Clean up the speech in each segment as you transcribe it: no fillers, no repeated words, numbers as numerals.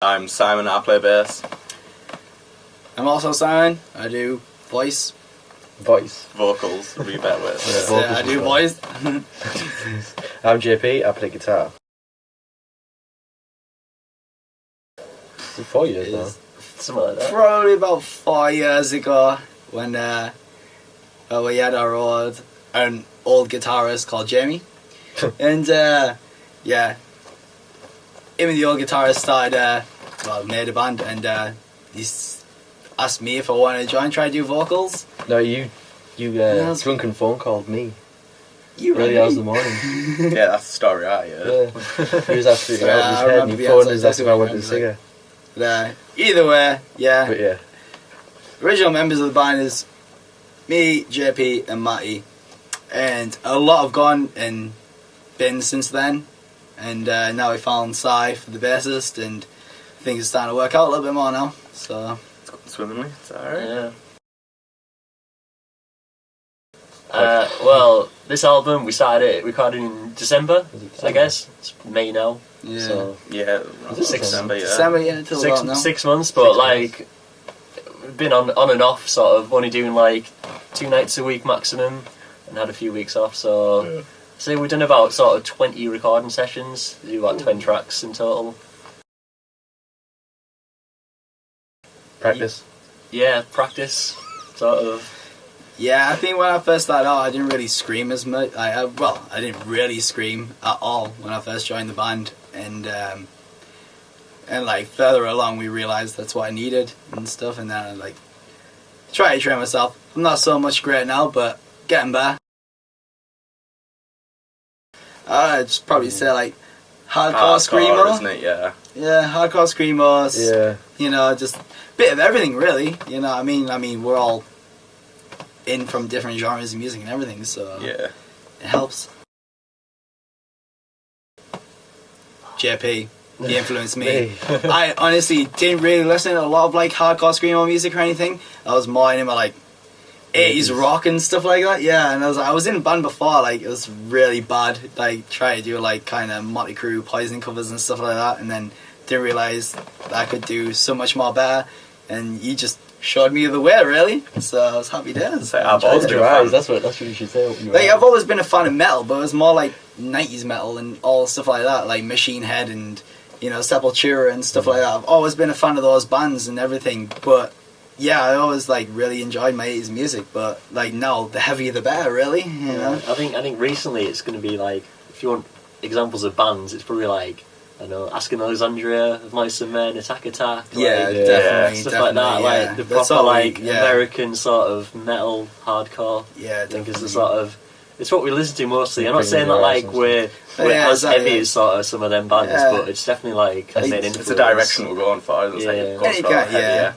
I'm Simon, I play bass. I'm also Simon. I do voice. Vocals would be a better way to say it. Yeah, I do voice. I'm JP, I play guitar. 4 years now. Something like that. Probably about 4 years ago when we had an old guitarist called Jamie. And yeah, him and the old guitarist started, made a band, and he asked me if I wanted to try to do vocals. No, you drunken phone called me. You early hours of the morning. Yeah, that's the story I heard. Yeah. He was absolutely Yeah, out I of his head and remember he the phoned outside, us that's asking if what I I wanted to remember, sing her. Either way, yeah. But yeah. Original members of the band is me, JP, and Matty, and a lot have gone and been since then. And now we found Cy for the bassist, and things are starting to work out a little bit more now. So It's going swimmingly, it's alright. Yeah. Well, this album we started it recording in December, I guess. It's May now. yeah, So Yeah, December, yeah. December, yeah, till about now. 6 months, but 6 like we've been on and off, sort of only doing like 2 nights a week maximum, and had a few weeks off. So say we've done about sort of 20 recording sessions. We do about 10 tracks in total. Practice. Yeah, practice, sort of. Yeah, I think when I first started out, I didn't really scream as much. I didn't really scream at all when I first joined the band, and like further along, we realized that's what I needed and stuff. And then I like try to train myself. I'm not so much great now, but getting better. I'd just probably say like hardcore screamo, isn't it? Yeah. yeah, hardcore screamos. Yeah. You know, just a bit of everything, really. You know what I mean? I mean, we're all in from different genres of music and everything, so Yeah. it helps. JP, he influenced me. I honestly didn't really listen to a lot of like hardcore screamo music or anything. I was more into like 80s rock and stuff like that. Yeah, and I was in a band before. Like it was really bad. Like trying to do like kind of Motley Crue, Poison covers and stuff like that, and then didn't realize that I could do so much more better. And you just showed me the way, really. So I was happy days. So I've always Open been your a fan. eyes, that's what you should say. Open your Like eyes. I've always been a fan of metal, but it was more like 90s metal and all stuff like that, like Machine Head and Sepultura and stuff like that. I've always been a fan of those bands and everything, but yeah, I always like really enjoyed my 80s music, but like now the heavier the better, really. You know? I think recently it's going to be like, if you want examples of bands, it's probably like, I don't know, Asking Alexandria, Mice and Men, Attack Attack, Yeah, like, definitely, stuff definitely, like that, yeah. like the That's proper all we- like yeah. American sort of metal hardcore. Yeah, I think is definitely. the sort of, it's what we listen to mostly. I'm not Bringing saying that your like eyes we're Yeah, as exactly. heavy as sort of some of them bands, Yeah. but it's definitely like a main It's influence. the direction we're going for. It's like Yeah. it goes Any for kind, heavier.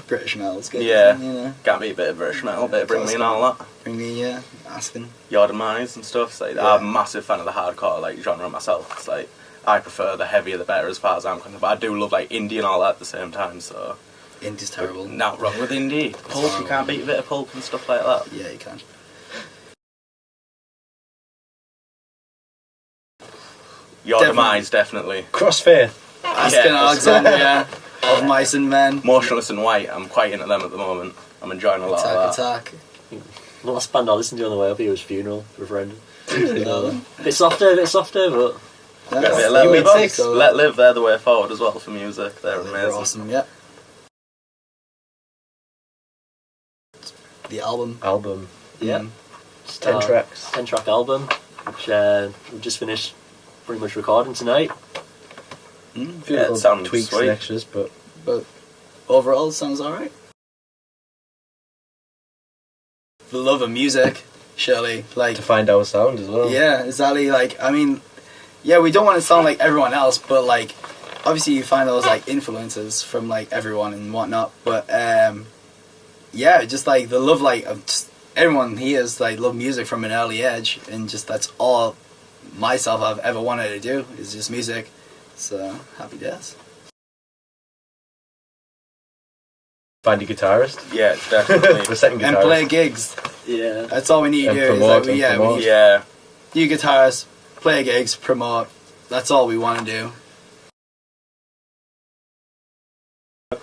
British metal's good. Yeah. You know, Got me a bit of British metal, bit of Bring Me and all that. bring me Aspen. Your Demise and stuff. It's like, Yeah. I'm a massive fan of the hardcore like genre myself. It's like I prefer the heavier the better as far as I'm concerned. But I do love like indie and all that at the same time. So Indie's terrible. not wrong with indie. Pulp, you can't beat a bit of pulp and stuff like that. Yeah, you can. Your Definitely. Demise, definitely. Crossfaith. Aspen Alexandria of Mice and Men. Motionless in White. I'm quite into them at the moment. I'm enjoying a lot of that. Attack. The last band I listened to on the way up here was Funeral for a friend. Attack. Bit softer, but Got a bit of You Let made Live. six, so Let Live, they're the way forward as well for music. They're they're amazing. awesome, yeah. The album. yeah. Mm. It's 10 tracks. 10-track album, which we've just finished pretty much recording tonight. Mm. Few Yeah, it little sounds tweaks sweet. and extras, but But overall, it sounds alright. The love of music, surely. Like, to find our sound as well. yeah, exactly. Like, I mean, yeah, we don't want to sound like everyone else, but like, obviously you find those like influences from like everyone and whatnot. But yeah, just like the love, like of just everyone here is like love music from an early age, and just that's all myself I've ever wanted to do is just music. So happy days. Find a guitarist. Yeah, definitely. The second And guitarist. play gigs. Yeah. That's all we need to And do. Is promote like, and we promote. need Yeah. new guitarists, play gigs, promote. That's all we want to do.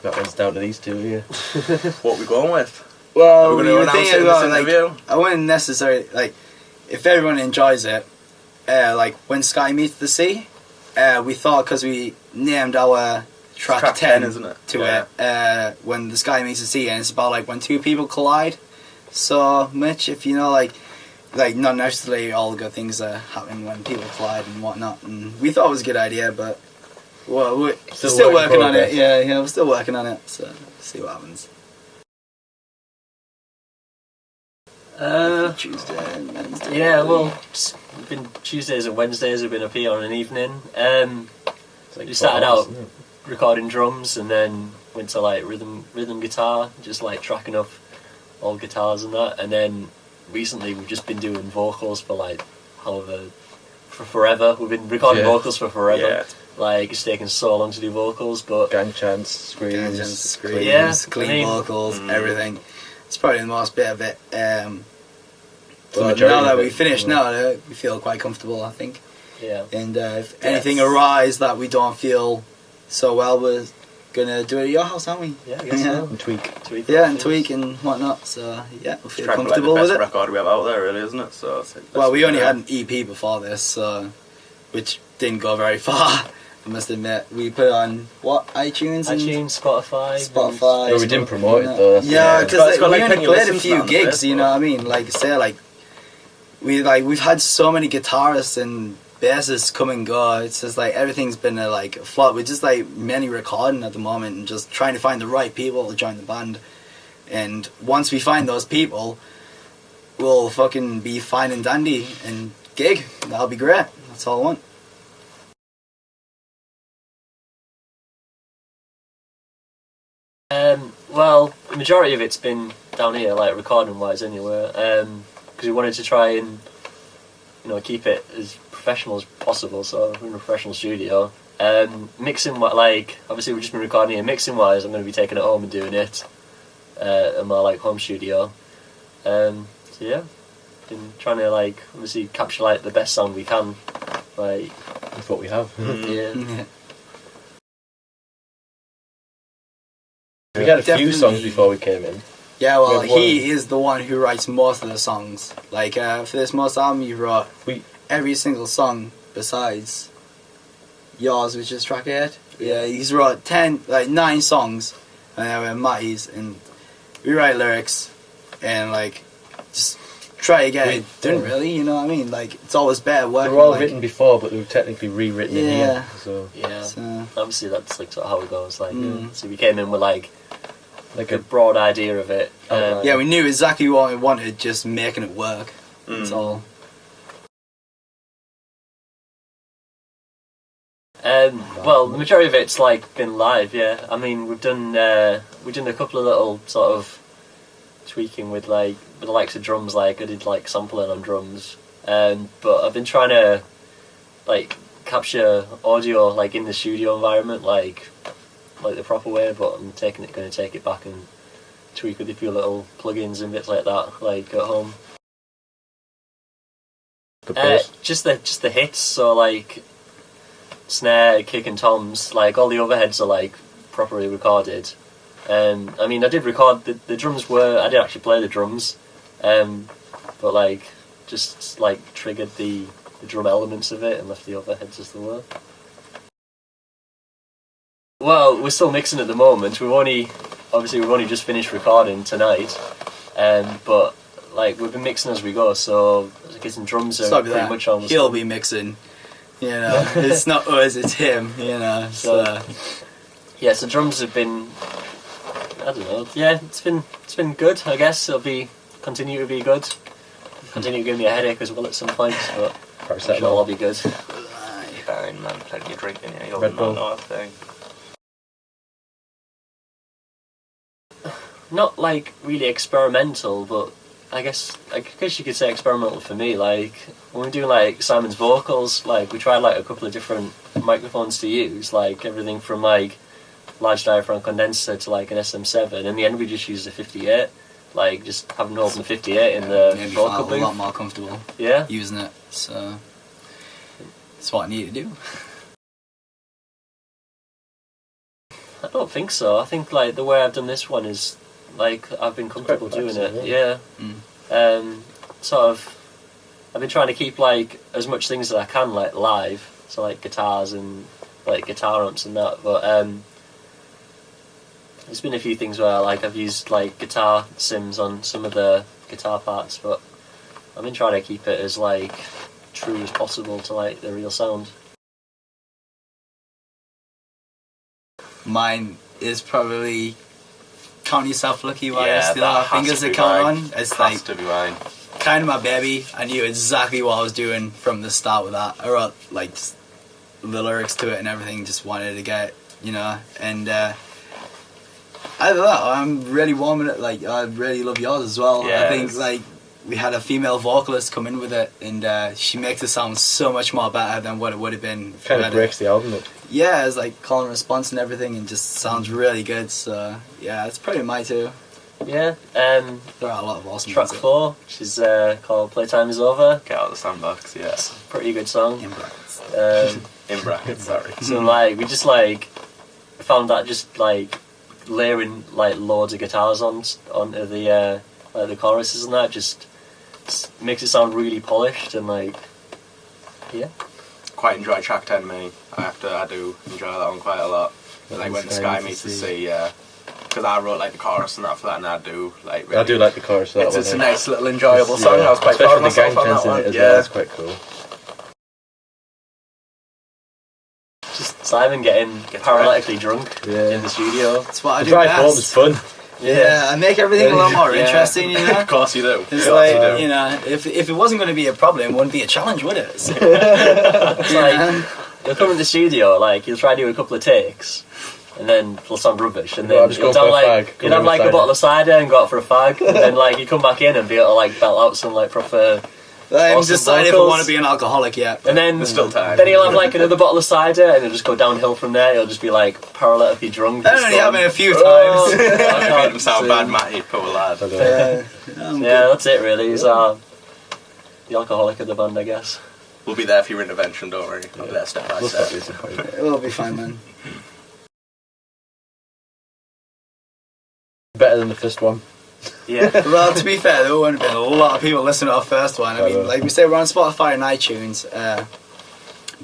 That one's down to these two here. What are we going with? Well, We're going we to were announce thinking it in this about, like, interview. I wouldn't necessarily, like, if everyone enjoys it, like, When Sky Meets the Sea, we thought, because we named our track 10 isn't it? to Yeah. it, When the Sky Meets the Sea, and it's about, like, when two people collide. So, Mitch, if you know, like, not necessarily all the good things that happen when people collide and whatnot, and we thought it was a good idea, but, well, we're still work in working on it. progress. Yeah, we're still working on it, so, see what happens. Tuesday and Wednesday. Yeah, well, it's been Tuesdays and Wednesdays have been up here on an evening. It's like We started 12 hours, out isn't it? recording drums and then went to like rhythm guitar, just like tracking up all guitars and that. And then recently we've just been doing vocals for like for forever. We've been recording Yeah. vocals for forever. Yeah. Like it's taken so long to do vocals, but Gang chants, screams. Tangents, screams, Yeah, clean I mean- vocals, everything. It's probably the most bit of it. The But majority now that of we it, finished, yeah. now we feel quite comfortable, I think. yeah. And if anything arises that we don't feel so well, we're gonna do it at your house, aren't we? Yeah, I guess Yeah. so. And tweak. Yeah, and tweak and whatnot. So yeah, we feel Try and play like comfortable the with best it. record we have out there, really, isn't it? So it's like the Well, best we thing only ever. had an EP before this, so which didn't go very far. I must admit, we put it on what iTunes and iTunes, Spotify. Spotify. No, we didn't promote it though. That's Yeah, the- because It's got, we like, only plenty played of a listens few on the gigs, you know Facebook. what I mean? Like say, we've had so many guitarists and bassists come and go. It's just like everything's been a flop. We're just like mainly recording at the moment and just trying to find the right people to join the band. And once we find those people, we'll fucking be fine and dandy and gig. That'll be great. That's all I want. Well, the majority of it's been down here, like recording wise, anyway. Because we wanted to try and, keep it as professional as possible. So we're in a professional studio. Mixing, obviously we've just been recording here. Mixing wise, I'm going to be taking it home and doing it in my home studio. So yeah, been trying to obviously capture the best sound we can. That's what we have. Yeah. We had a few Definitely. songs before we came in. Yeah, well, We have he is the one who writes most of the songs. For this most album, he wrote every single song besides yours, which is track 8. Yeah, he's wrote 9 songs, and then we have Matty's, and we write lyrics, and just try to get it done. Really, you know what I mean? It's always better They working. were all written before, but they were technically rewritten in Yeah. here. So Yeah. So, Obviously that's sort of how it goes. Mm. So we came in with like a broad idea of it. Outline. yeah, we knew exactly what we wanted, just making it work. That's all. Well, the majority of it's been live. Yeah, I mean we've done a couple of little sort of tweaking with the likes of drums. I did sampling on drums, but I've been trying to capture audio in the studio environment the proper way. But I'm going to take it back and tweak with a few little plugins and bits like that at home. the bass. Just the hits. So snare, kick, and toms. All the overheads are properly recorded. I mean, I did record the drums. I did actually play the drums, but just triggered the drum elements of it and left the overheads as they were. Well, we're still mixing at the moment. We've only just finished recording tonight, but we've been mixing as we go. So I guess the drums are Stop pretty that. much almost. He'll be mixing. You know, it's not us, it's him. You know, so. Yeah, so drums have been. I don't know. Yeah, it's been good. I guess it'll continue to be good. Continue to give me a headache as well at some point, but I'm sure it'll all be good. Fine, man. Plenty of drinking here. You'll Red Bull. not know a thing. Not really experimental, but I guess you could say experimental for me. When we're doing Simon's vocals, we tried a couple of different microphones to use, everything from large diaphragm condenser to like an SM7. In the end, we just used a 58. Like just having to open the 58 in the Made me vocal feel a lot booth. more comfortable Yeah. using it. So that's what I need to do. I don't think so. I think like the way I've done this one is like I've been comfortable doing it. relaxing, Yeah. Mm. Sort of. I've been trying to keep like as much things as I can like live, so like guitars and like guitar amps and that. But there's been a few things where like I've used like guitar sims on some of the guitar parts, but I've been trying to keep it as like true as possible to like the real sound. Mine is probably Count Yourself Lucky while you Yeah, still that have has fingers to to be count mine. on. It's Has like to be mine. kind of my baby. I knew exactly what I was doing from the start with that. I wrote like just the lyrics to it and everything, just wanted to get, you know, and I don't know, I'm really warming it. Like I really love yours as well. Yeah, I think it's- like we had a female vocalist come in with it, and she makes it sound so much more better than what it would have been. if we Kind had of breaks the album up. Yeah, it's like call and response and everything, and just sounds really good. So yeah, it's probably my two. Yeah. There are a lot of awesome Track ones. 4, which is called "Playtime Is Over." Get out of the sandbox, yeah. Pretty good song. In brackets. In brackets, sorry. So like we just like found that just like layering like loads of guitars onto the like the choruses and that just makes it sound really polished and like Quite enjoy track 10, me. I do enjoy that one quite a lot. Like when the sky meets the sea, yeah. Because I wrote like the chorus and that for that, and I do like. Really, I do like the chorus of that It's a one. nice little enjoyable song. I was quite proud of Especially the myself gang on that chants in one. it as Yeah. well. It's quite cool. just Simon getting paralytically drunk Yeah. in the studio. That's what I The do drive home is best. fun. Yeah, I make everything a lot more Yeah. interesting, you know. Of course you do. It's Of course like, you do. you know, if it wasn't going to be a problem, it wouldn't be a challenge, would it? So, It's like yeah. he'll come in the studio, like he'll try to do a couple of takes, and then it'll sound rubbish, and Well, then I'm just he'll going down for a like fag. he'll Go have with like a cider. bottle of cider and go out for a fag, and then like he'd come back in and be able to like belt out some like proper. I'm Awesome deciding if I vocals. want to be an alcoholic yet. And then There's still time. Then he'll have like another bottle of cider, and it'll just go downhill from there. He'll just be like paralytically drunk. That only happened a few Oh, times. I Made can't him sound sing. bad, Matty, poor lad. I don't know. I'm Yeah, good. that's it really. He's the alcoholic of the band, I guess. We'll be there for your intervention, don't worry. I'll be there step by We'll stop step. disappointed. It will be fine, man. Better than the first one. Yeah. Well, to be fair, there would have been a lot of people listening to our first one. I mean, like we say, we're on Spotify and iTunes.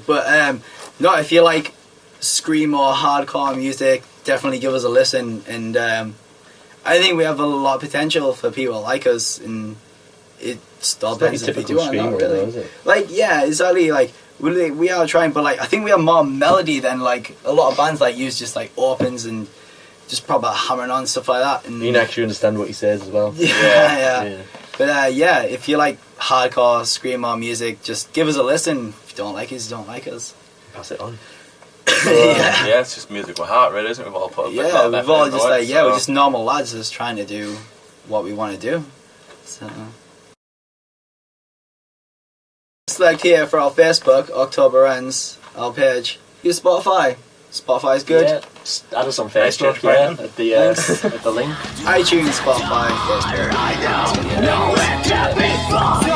But no, if you like scream or hardcore music, definitely give us a listen. And I think we have a lot of potential for people like us. And it all It's not your depends if they typical do or not, screamer, really. though, is it? Like, yeah, exactly. Like, we are trying, but like, I think we have more melody than like a lot of bands like use just like opens and just proper hammering on stuff like that. And You can actually understand what he says as well. yeah. But yeah, if you like hardcore screamo music, just give us a listen. If you don't like us, you don't like us. Pass it on. Yeah. Yeah, it's just music with heart, really, isn't it? We've all put a bit Yeah, of we've effort all into just it, like, yeah, so- we're just normal lads just trying to do what we want to do. So, select here for our Facebook, October Ends, our page. Use Spotify. Spotify's good. Yeah. Just add us on Nice Facebook, change, yeah, Brandon. at the at the link. iTunes, Spotify, Facebook.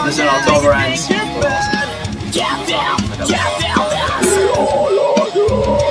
Listen to October Ends. We're awesome.